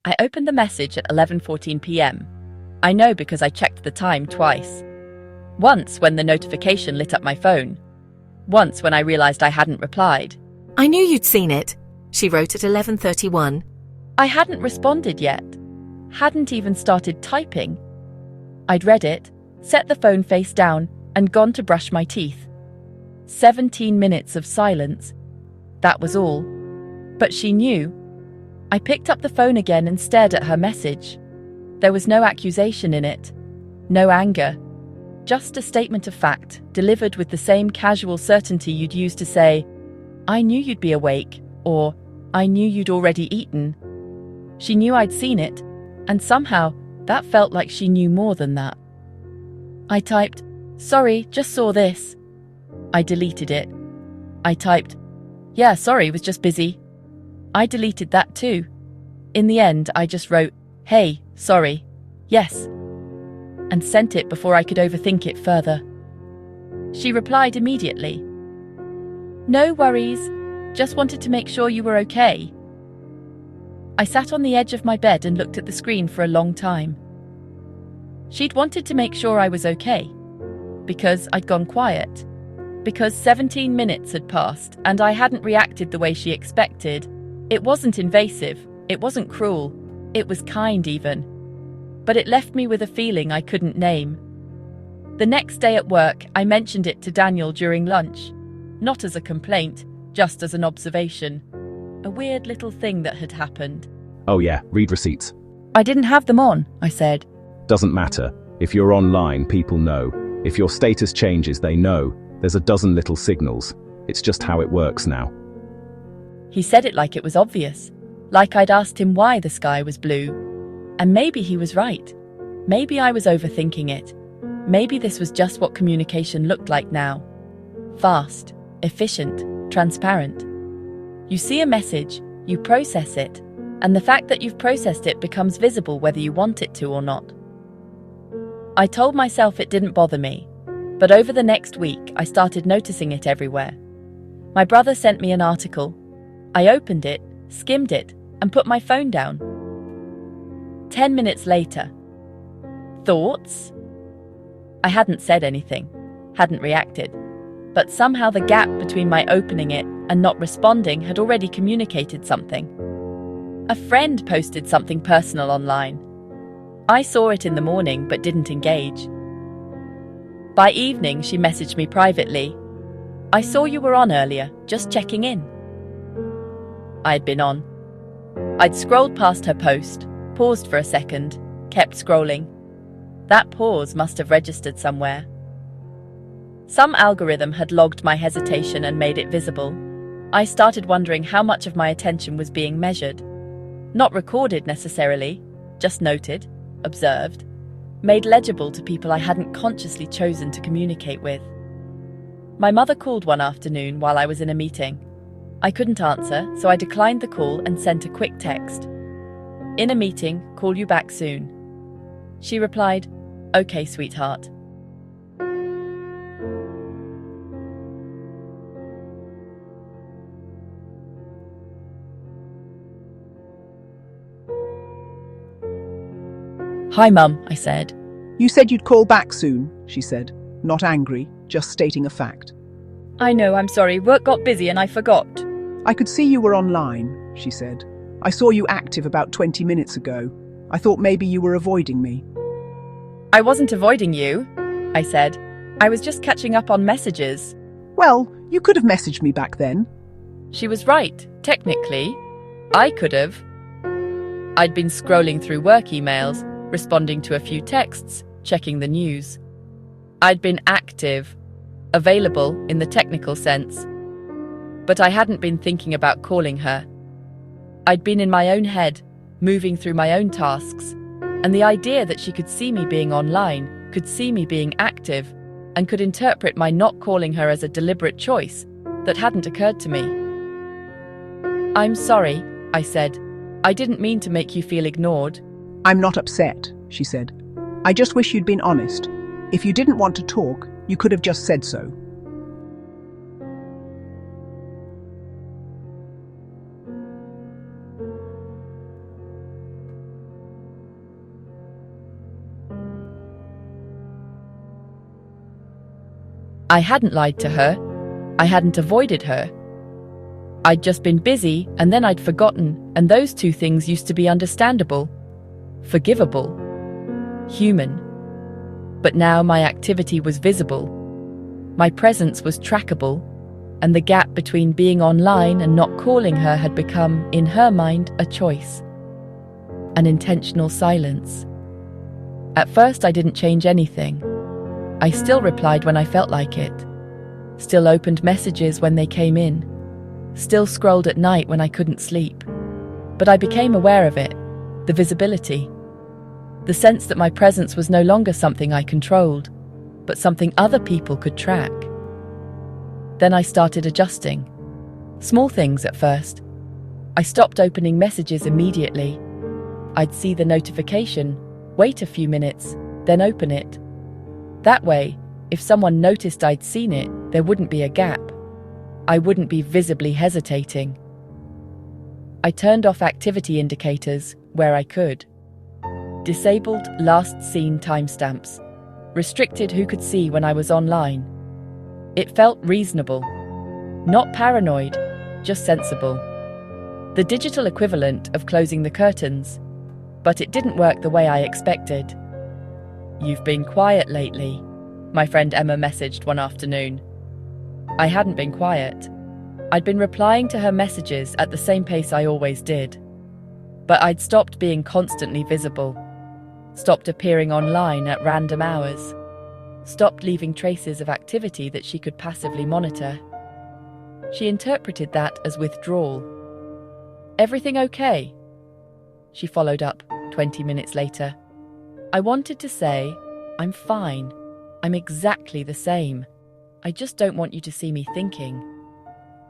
I opened the message at 11:14 p.m. I know because I checked the time twice. Once when the notification lit up my phone. Once when I realized I hadn't replied. I knew you'd seen it, she wrote at 11:31. I hadn't responded yet. Hadn't even started typing. I'd read it, set the phone face down, and gone to brush my teeth. 17 minutes of silence. That was all. But she knew. I picked up the phone again and stared at her message. There was no accusation in it. No anger. Just a statement of fact, delivered with the same casual certainty you'd use to say, "I knew you'd be awake," or "I knew you'd already eaten." She knew I'd seen it, and somehow that felt like she knew more than that. I typed, "Sorry, just saw this." I deleted it. I typed, "Yeah, sorry, was just busy." I deleted that too. In the end, I just wrote, "Hey, sorry, yes," and sent it before I could overthink it further. She replied immediately. "No worries, just wanted to make sure you were okay." I sat on the edge of my bed and looked at the screen for a long time. She'd wanted to make sure I was okay, because I'd gone quiet, because 17 minutes had passed and I hadn't reacted the way she expected. It wasn't invasive, it wasn't cruel, it was kind even. But it left me with a feeling I couldn't name. The next day at work, I mentioned it to Daniel during lunch. Not as a complaint, just as an observation. A weird little thing that had happened. Oh yeah, read receipts. I didn't have them on, I said. Doesn't matter. If you're online, people know. If your status changes, they know. There's a dozen little signals. It's just how it works now. He said it like it was obvious. Like I'd asked him why the sky was blue. And maybe he was right. Maybe I was overthinking it. Maybe this was just what communication looked like now. Fast, efficient, transparent. You see a message, you process it, and the fact that you've processed it becomes visible whether you want it to or not. I told myself it didn't bother me, but over the next week I started noticing it everywhere. My brother sent me an article. I opened it, skimmed it, and put my phone down. 10 minutes later. Thoughts? I hadn't said anything, hadn't reacted, but somehow the gap between my opening it and not responding had already communicated something. A friend posted something personal online. I saw it in the morning but didn't engage. By evening, she messaged me privately. "I saw you were on earlier, just checking in." I'd been on. I'd scrolled past her post, paused for a second, kept scrolling. That pause must have registered somewhere. Some algorithm had logged my hesitation and made it visible. I started wondering how much of my attention was being measured. Not recorded necessarily, just noted, observed, made legible to people I hadn't consciously chosen to communicate with. My mother called one afternoon while I was in a meeting. I couldn't answer, so I declined the call and sent a quick text. "In a meeting, call you back soon." She replied, "Okay, sweetheart." "Hi, Mum," I said. "You said you'd call back soon," she said, not angry, just stating a fact. "I know, I'm sorry. Work got busy and I forgot." "I could see you were online," she said. "I saw you active about 20 minutes ago. I thought maybe you were avoiding me." "I wasn't avoiding you," I said. "I was just catching up on messages." "Well, you could have messaged me back then." She was right, technically. I could have. I'd been scrolling through work emails, responding to a few texts, checking the news. I'd been active, available in the technical sense. But I hadn't been thinking about calling her. I'd been in my own head, moving through my own tasks, and the idea that she could see me being online, could see me being active, and could interpret my not calling her as a deliberate choice, that hadn't occurred to me. "I'm sorry," I said. "I didn't mean to make you feel ignored." "I'm not upset," she said. "I just wish you'd been honest. If you didn't want to talk, you could have just said so." I hadn't lied to her. I hadn't avoided her. I'd just been busy, and then I'd forgotten, and those two things used to be understandable, forgivable, human. But now my activity was visible. My presence was trackable, and the gap between being online and not calling her had become, in her mind, a choice. An intentional silence. At first I didn't change anything. I still replied when I felt like it. Still opened messages when they came in. Still scrolled at night when I couldn't sleep. But I became aware of it, the visibility. The sense that my presence was no longer something I controlled, but something other people could track. Then I started adjusting. Small things at first. I stopped opening messages immediately. I'd see the notification, wait a few minutes, then open it. That way, if someone noticed I'd seen it, there wouldn't be a gap. I wouldn't be visibly hesitating. I turned off activity indicators where I could. Disabled last seen timestamps. Restricted who could see when I was online. It felt reasonable. Not paranoid, just sensible. The digital equivalent of closing the curtains. But it didn't work the way I expected. "You've been quiet lately," my friend Emma messaged one afternoon. I hadn't been quiet. I'd been replying to her messages at the same pace I always did. But I'd stopped being constantly visible. Stopped appearing online at random hours. Stopped leaving traces of activity that she could passively monitor. She interpreted that as withdrawal. "Everything okay?" She followed up 20 minutes later. I wanted to say, "I'm fine. I'm exactly the same. I just don't want you to see me thinking."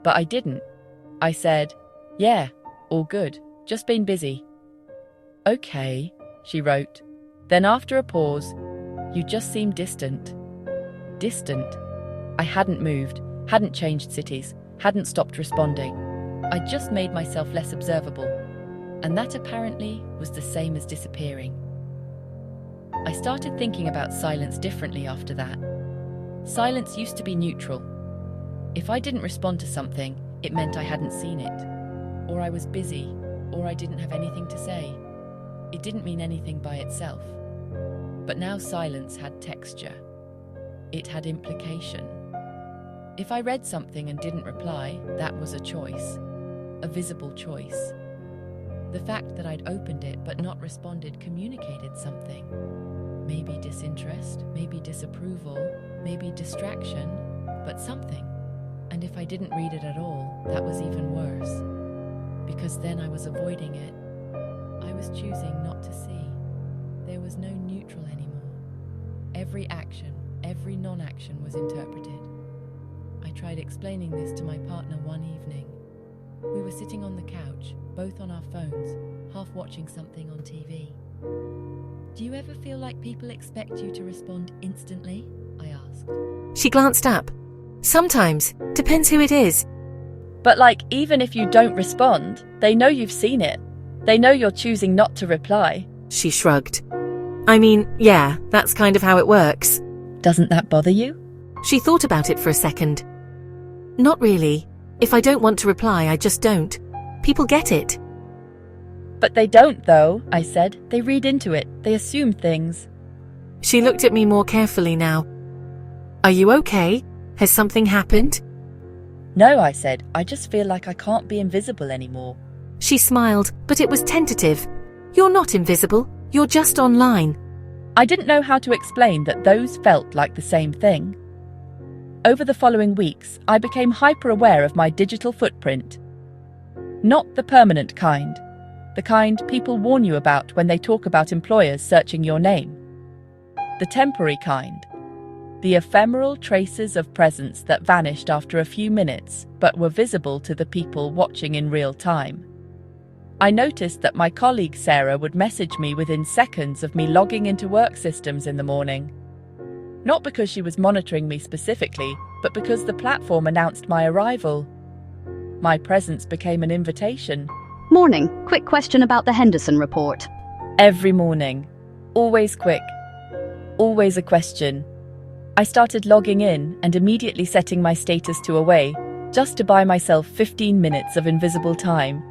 But I didn't. I said, "Yeah, all good. Just been busy." "Okay," she wrote. Then after a pause, "You just seem distant." Distant. I hadn't moved, hadn't changed cities, hadn't stopped responding. I just made myself less observable. And that apparently was the same as disappearing. I started thinking about silence differently after that. Silence used to be neutral. If I didn't respond to something, it meant I hadn't seen it, or I was busy, or I didn't have anything to say. It didn't mean anything by itself. But now silence had texture. It had implication. If I read something and didn't reply, that was a choice, a visible choice. The fact that I'd opened it but not responded communicated something. Maybe disinterest, maybe disapproval, maybe distraction, but something. And if I didn't read it at all, that was even worse. Because then I was avoiding it. I was choosing not to see. There was no neutral anymore. Every action, every non-action was interpreted. I tried explaining this to my partner one evening. We were sitting on the couch, both on our phones, half watching something on TV. "Do you ever feel like people expect you to respond instantly?" I asked. She glanced up. "Sometimes. Depends who it is." "But even if you don't respond, they know you've seen it. They know you're choosing not to reply." She shrugged. "I mean, yeah, that's kind of how it works." "Doesn't that bother you?" She thought about it for a second. "Not really. If I don't want to reply, I just don't. People get it." "But they don't, though," I said. "They read into it. They assume things." She looked at me more carefully now. "Are you okay? Has something happened?" "No," I said. "I just feel like I can't be invisible anymore." She smiled, but it was tentative. "You're not invisible. You're just online." I didn't know how to explain that those felt like the same thing. Over the following weeks, I became hyper-aware of my digital footprint. Not the permanent kind. The kind people warn you about when they talk about employers searching your name. The temporary kind. The ephemeral traces of presence that vanished after a few minutes but were visible to the people watching in real time. I noticed that my colleague Sarah would message me within seconds of me logging into work systems in the morning. Not because she was monitoring me specifically, but because the platform announced my arrival. My presence became an invitation. Morning. Quick question about the Henderson report. Every morning. Always quick. Always a question. I started logging in and immediately setting my status to away, just to buy myself 15 minutes of invisible time.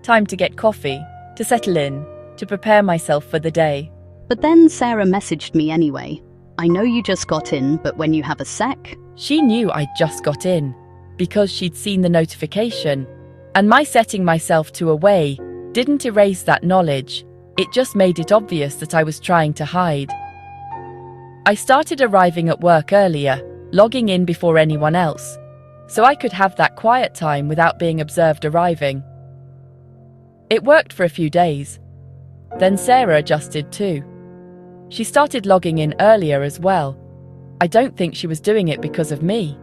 Time to get coffee, to settle in, to prepare myself for the day. But then Sarah messaged me anyway. I know you just got in, but when you have a sec. She knew I'd just got in, because she'd seen the notification, and my setting myself to away didn't erase that knowledge. It just made it obvious that I was trying to hide. I started arriving at work earlier, logging in before anyone else, so I could have that quiet time without being observed arriving. It worked for a few days. Then Sarah adjusted too. She started logging in earlier as well. I don't think she was doing it because of me.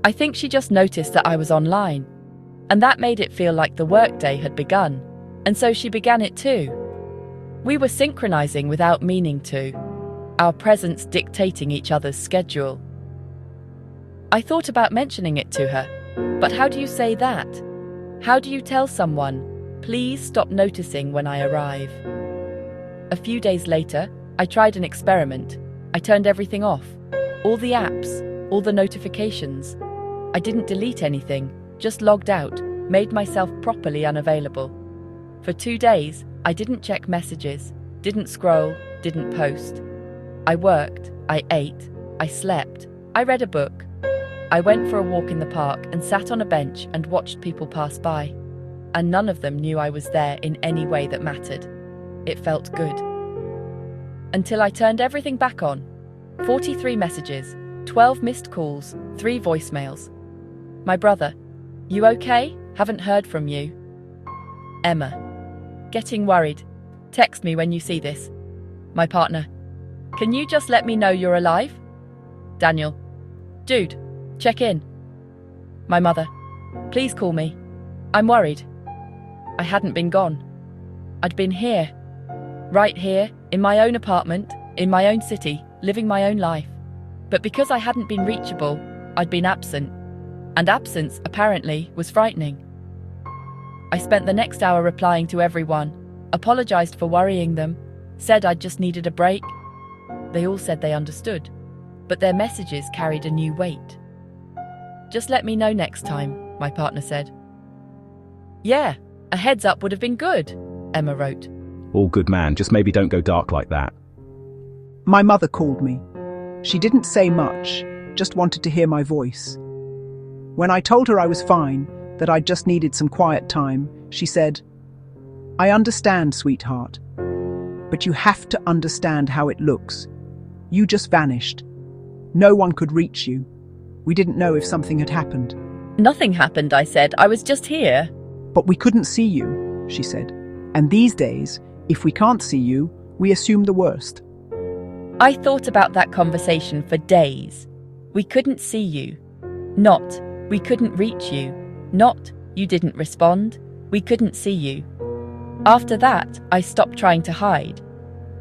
I think she just noticed that I was online, and that made it feel like the workday had begun, and so she began it too. We were synchronizing without meaning to, our presence dictating each other's schedule. I thought about mentioning it to her, but how do you say that? How do you tell someone, please stop noticing when I arrive? A few days later, I tried an experiment. I turned everything off. All the apps, all the notifications. I didn't delete anything, just logged out, made myself properly unavailable. For 2 days, I didn't check messages, didn't scroll, didn't post. I worked, I ate, I slept, I read a book. I went for a walk in the park and sat on a bench and watched people pass by. And none of them knew I was there in any way that mattered. It felt good. Until I turned everything back on. 43 messages, 12 missed calls, 3 voicemails. My brother, you okay? Haven't heard from you. Emma, getting worried. Text me when you see this. My partner, can you just let me know you're alive? Daniel, dude, check in. My mother, please call me. I'm worried. I hadn't been gone. I'd been here. Right here, in my own apartment, in my own city, living my own life. But because I hadn't been reachable, I'd been absent. And absence, apparently, was frightening. I spent the next hour replying to everyone, apologized for worrying them, said I'd just needed a break. They all said they understood, but their messages carried a new weight. Just let me know next time, my partner said. Yeah, a heads up would have been good, Emma wrote. All good, man, just maybe don't go dark like that. My mother called me. She didn't say much, just wanted to hear my voice. When I told her I was fine, that I just needed some quiet time, she said, I understand, sweetheart, but you have to understand how it looks. You just vanished. No one could reach you. We didn't know if something had happened. Nothing happened, I said. I was just here. But we couldn't see you, she said. And these days, if we can't see you, we assume the worst. I thought about that conversation for days. We couldn't see you. Not, we couldn't reach you. Not, you didn't respond. We couldn't see you. After that, I stopped trying to hide.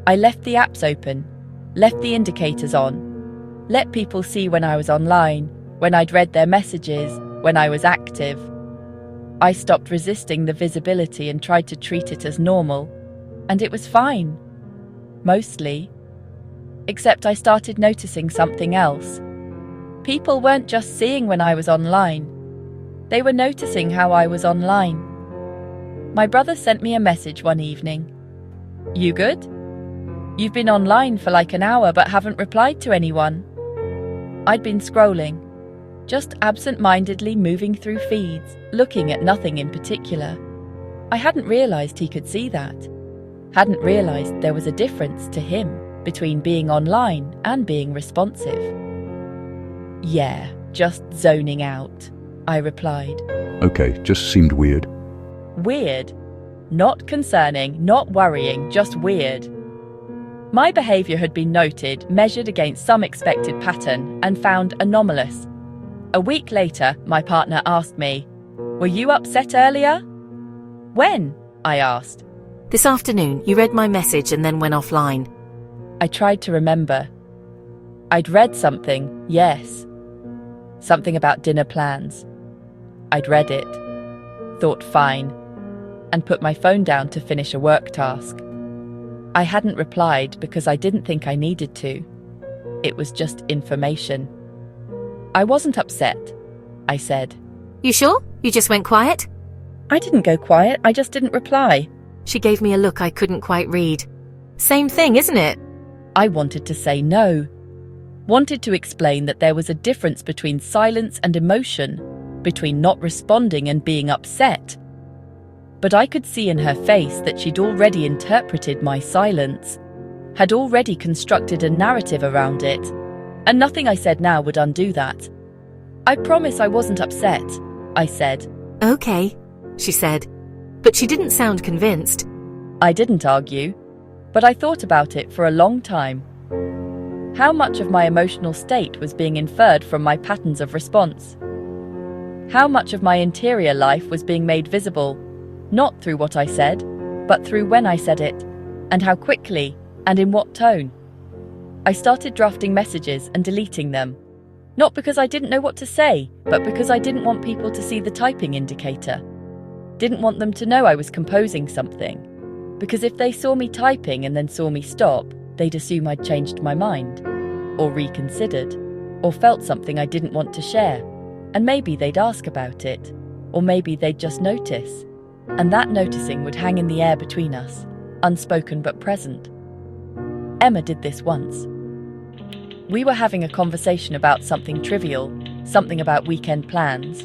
I left the apps open, left the indicators on, let people see when I was online, when I'd read their messages, when I was active. I stopped resisting the visibility and tried to treat it as normal, and it was fine. Mostly. Except I started noticing something else. People weren't just seeing when I was online. They were noticing how I was online. My brother sent me a message one evening. You good? You've been online for like an hour but haven't replied to anyone. I'd been scrolling, just absent-mindedly moving through feeds, looking at nothing in particular. I hadn't realised he could see that. Hadn't realised there was a difference to him between being online and being responsive. Yeah, just zoning out, I replied. Okay, just seemed weird. Weird. Not concerning, not worrying, just weird. My behaviour had been noted, measured against some expected pattern, and found anomalous. A week later, my partner asked me, "Were you upset earlier?" "When?" I asked. This afternoon, you read my message and then went offline. I tried to remember. I'd read something, yes. Something about dinner plans. I'd read it, thought fine, and put my phone down to finish a work task. I hadn't replied because I didn't think I needed to. It was just information. I wasn't upset, I said. You sure? You just went quiet? I didn't go quiet, I just didn't reply. She gave me a look I couldn't quite read. Same thing, isn't it? I wanted to say no. Wanted to explain that there was a difference between silence and emotion, between not responding and being upset. But I could see in her face that she'd already interpreted my silence, had already constructed a narrative around it, and nothing I said now would undo that. I promise I wasn't upset, I said. Okay, she said, but she didn't sound convinced. I didn't argue, but I thought about it for a long time. How much of my emotional state was being inferred from my patterns of response? How much of my interior life was being made visible, not through what I said, but through when I said it, and how quickly, and in what tone? I started drafting messages and deleting them, not because I didn't know what to say, but because I didn't want people to see the typing indicator. Didn't want them to know I was composing something, because if they saw me typing and then saw me stop, they'd assume I'd changed my mind, or reconsidered, or felt something I didn't want to share, and maybe they'd ask about it, or maybe they'd just notice, and that noticing would hang in the air between us, unspoken but present. Emma did this once. We were having a conversation about something trivial, something about weekend plans,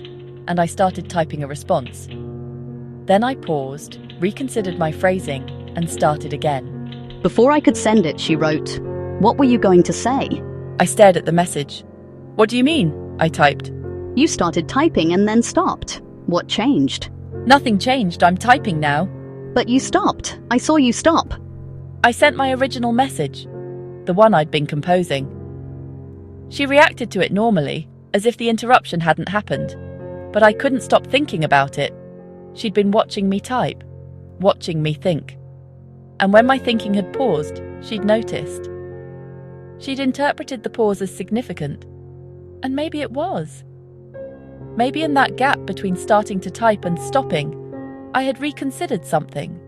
and I started typing a response. Then I paused, reconsidered my phrasing, and started again. Before I could send it, she wrote, "What were you going to say?" I stared at the message. "What do you mean?" I typed. You started typing and then stopped. What changed? Nothing changed, I'm typing now. But you stopped. I saw you stop. I sent my original message, the one I'd been composing. She reacted to it normally, as if the interruption hadn't happened, but I couldn't stop thinking about it. She'd been watching me type, watching me think. And when my thinking had paused, she'd noticed. She'd interpreted the pause as significant. And maybe it was. Maybe in that gap between starting to type and stopping, I had reconsidered something.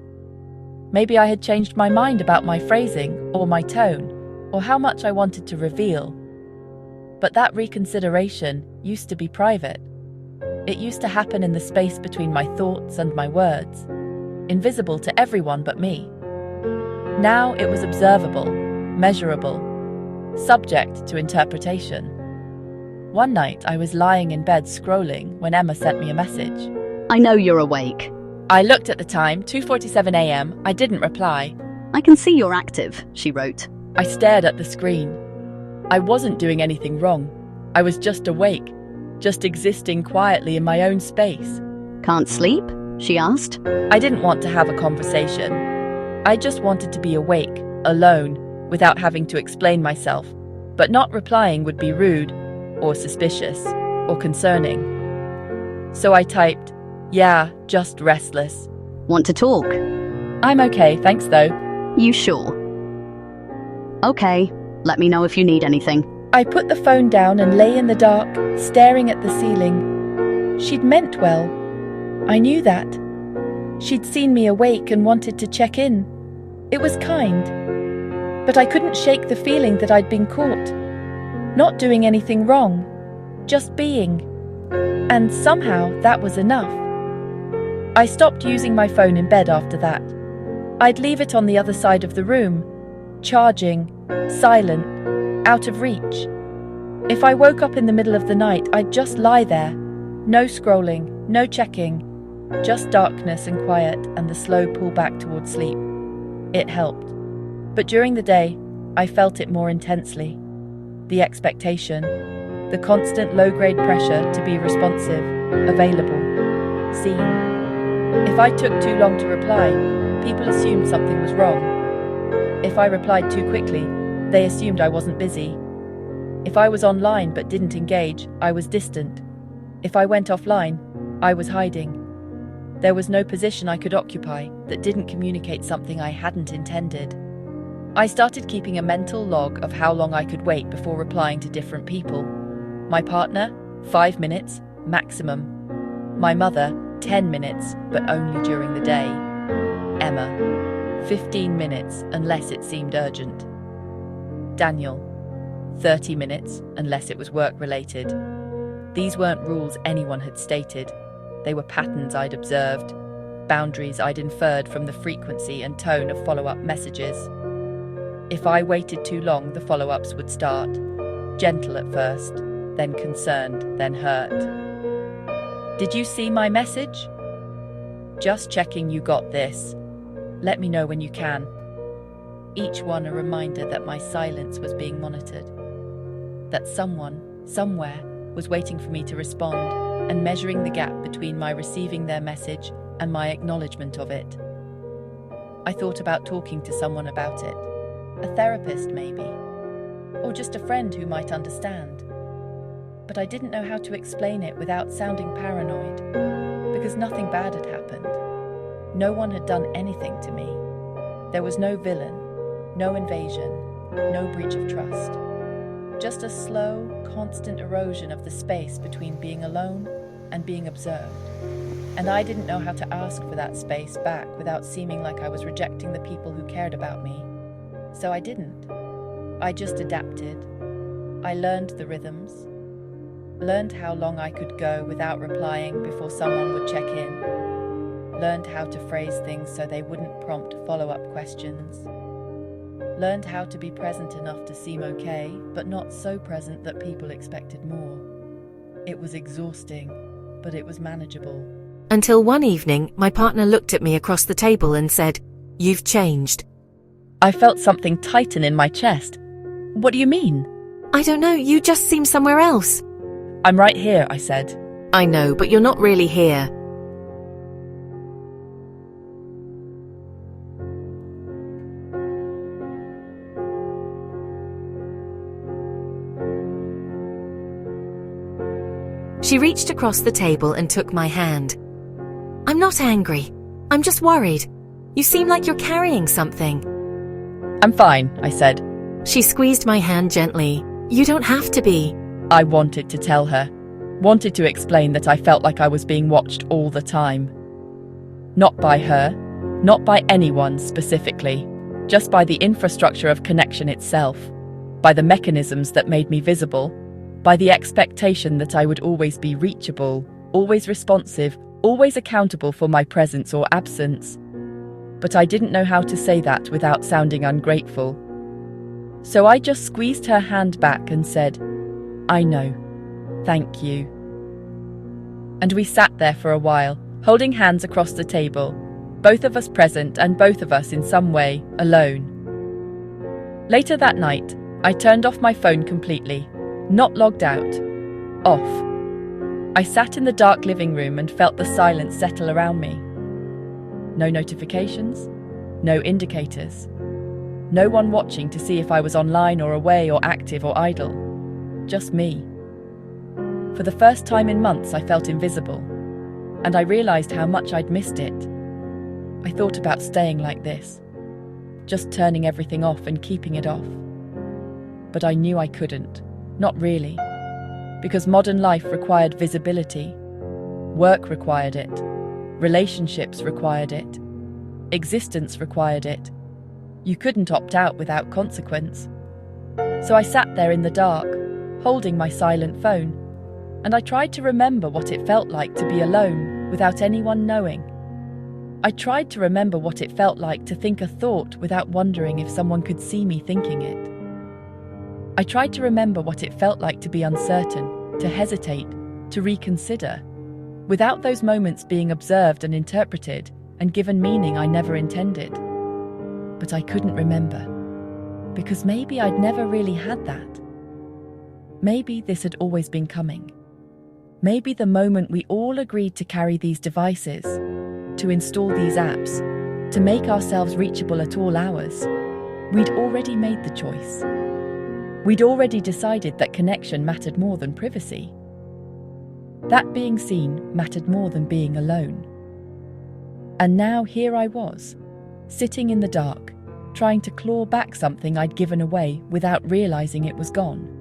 Maybe I had changed my mind about my phrasing, or my tone, or how much I wanted to reveal. But that reconsideration used to be private. It used to happen in the space between my thoughts and my words, invisible to everyone but me. Now it was observable, measurable, subject to interpretation. One night I was lying in bed scrolling when Emma sent me a message. I know you're awake. I looked at the time, 2:47 a.m. I didn't reply. I can see you're active, she wrote. I stared at the screen. I wasn't doing anything wrong. I was just awake, just existing quietly in my own space. Can't sleep? She asked. I didn't want to have a conversation. I just wanted to be awake, alone, without having to explain myself. But not replying would be rude, or suspicious, or concerning. So I typed, "Yeah, just restless." Want to talk? "I'm okay, thanks though." You sure? Okay, let me know if you need anything. I put the phone down and lay in the dark, staring at the ceiling. She'd meant well. I knew that. She'd seen me awake and wanted to check in. It was kind. But I couldn't shake the feeling that I'd been caught. Not doing anything wrong, just being. And somehow that was enough. I stopped using my phone in bed after that. I'd leave it on the other side of the room, charging, silent, out of reach. If I woke up in the middle of the night, I'd just lie there. No scrolling, no checking, just darkness and quiet and the slow pull back towards sleep. It helped. But during the day, I felt it more intensely. The expectation, the constant low-grade pressure to be responsive, available, seen. If I took too long to reply, people assumed something was wrong. If I replied too quickly, they assumed I wasn't busy. If I was online but didn't engage, I was distant. If I went offline, I was hiding. There was no position I could occupy that didn't communicate something I hadn't intended. I started keeping a mental log of how long I could wait before replying to different people. My partner, 5 minutes, maximum. My mother, 10 minutes, but only during the day. Emma, 15 minutes, unless it seemed urgent. Daniel, 30 minutes, unless it was work-related. These weren't rules anyone had stated. They were patterns I'd observed, boundaries I'd inferred from the frequency and tone of follow-up messages. If I waited too long, the follow-ups would start, gentle at first, then concerned, then hurt. Did you see my message? Just checking you got this. Let me know when you can. Each one a reminder that my silence was being monitored. That someone, somewhere, was waiting for me to respond and measuring the gap between my receiving their message and my acknowledgement of it. I thought about talking to someone about it. A therapist, maybe. Or just a friend who might understand. But I didn't know how to explain it without sounding paranoid, because nothing bad had happened. No one had done anything to me. There was no villain, no invasion, no breach of trust. Just a slow, constant erosion of the space between being alone and being observed. And I didn't know how to ask for that space back without seeming like I was rejecting the people who cared about me. So I didn't. I just adapted. I learned the rhythms, learned how long I could go without replying before someone would check in, learned how to phrase things so they wouldn't prompt follow-up questions, learned how to be present enough to seem okay, but not so present that people expected more. It was exhausting, but it was manageable. Until one evening, my partner looked at me across the table and said, "You've changed." I felt something tighten in my chest. What do you mean? I don't know, you just seem somewhere else. I'm right here, I said. I know, but you're not really here. She reached across the table and took my hand. I'm not angry. I'm just worried. You seem like you're carrying something. I'm fine, I said. She squeezed my hand gently. You don't have to be. I wanted to tell her, wanted to explain that I felt like I was being watched all the time. Not by her, not by anyone specifically, just by the infrastructure of connection itself, by the mechanisms that made me visible, by the expectation that I would always be reachable, always responsive, always accountable for my presence or absence. But I didn't know how to say that without sounding ungrateful. So I just squeezed her hand back and said, I know. Thank you. And we sat there for a while, holding hands across the table, both of us present and both of us in some way alone. Later that night, I turned off my phone completely, not logged out, off. I sat in the dark living room and felt the silence settle around me. No notifications, no indicators. No one watching to see if I was online or away or active or idle. Just me. For the first time in months, I felt invisible, and I realized how much I'd missed it. I thought about staying like this, just turning everything off and keeping it off. But I knew I couldn't, not really, because modern life required visibility. Work required it. Relationships required it. Existence required it. You couldn't opt out without consequence. So I sat there in the dark, holding my silent phone, and I tried to remember what it felt like to be alone without anyone knowing. I tried to remember what it felt like to think a thought without wondering if someone could see me thinking it. I tried to remember what it felt like to be uncertain, to hesitate, to reconsider, without those moments being observed and interpreted and given meaning I never intended. But I couldn't remember, because maybe I'd never really had that. Maybe this had always been coming. Maybe the moment we all agreed to carry these devices, to install these apps, to make ourselves reachable at all hours, we'd already made the choice. We'd already decided that connection mattered more than privacy. That being seen mattered more than being alone. And now here I was, sitting in the dark, trying to claw back something I'd given away without realizing it was gone.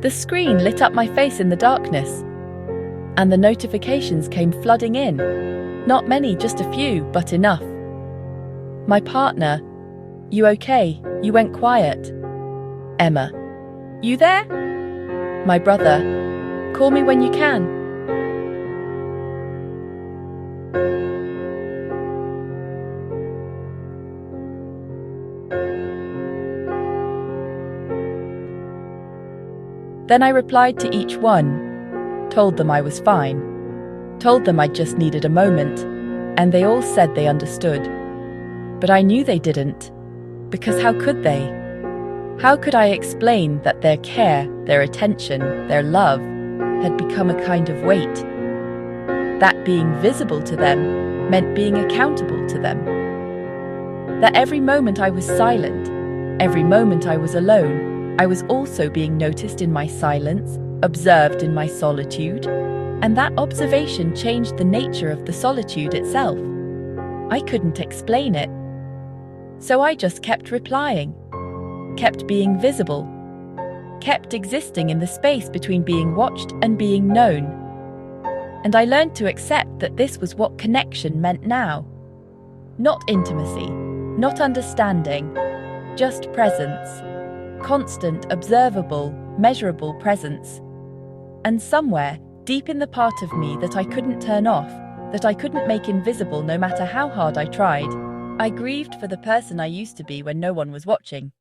The screen lit up my face in the darkness. And the notifications came flooding in. Not many, just a few, but enough. My partner, "You okay? You went quiet." Emma, "You there?" My brother, "Call me when you can." Then I replied to each one, told them I was fine, told them I just needed a moment, and they all said they understood. But I knew they didn't, because how could they? How could I explain that their care, their attention, their love had become a kind of weight? That being visible to them meant being accountable to them. That every moment I was silent, every moment I was alone, I was also being noticed in my silence, observed in my solitude, and that observation changed the nature of the solitude itself. I couldn't explain it. So I just kept replying, kept being visible, kept existing in the space between being watched and being known. And I learned to accept that this was what connection meant now. Not intimacy, not understanding, just presence. Constant, observable, measurable presence. And somewhere, deep in the part of me that I couldn't turn off, that I couldn't make invisible no matter how hard I tried, I grieved for the person I used to be when no one was watching.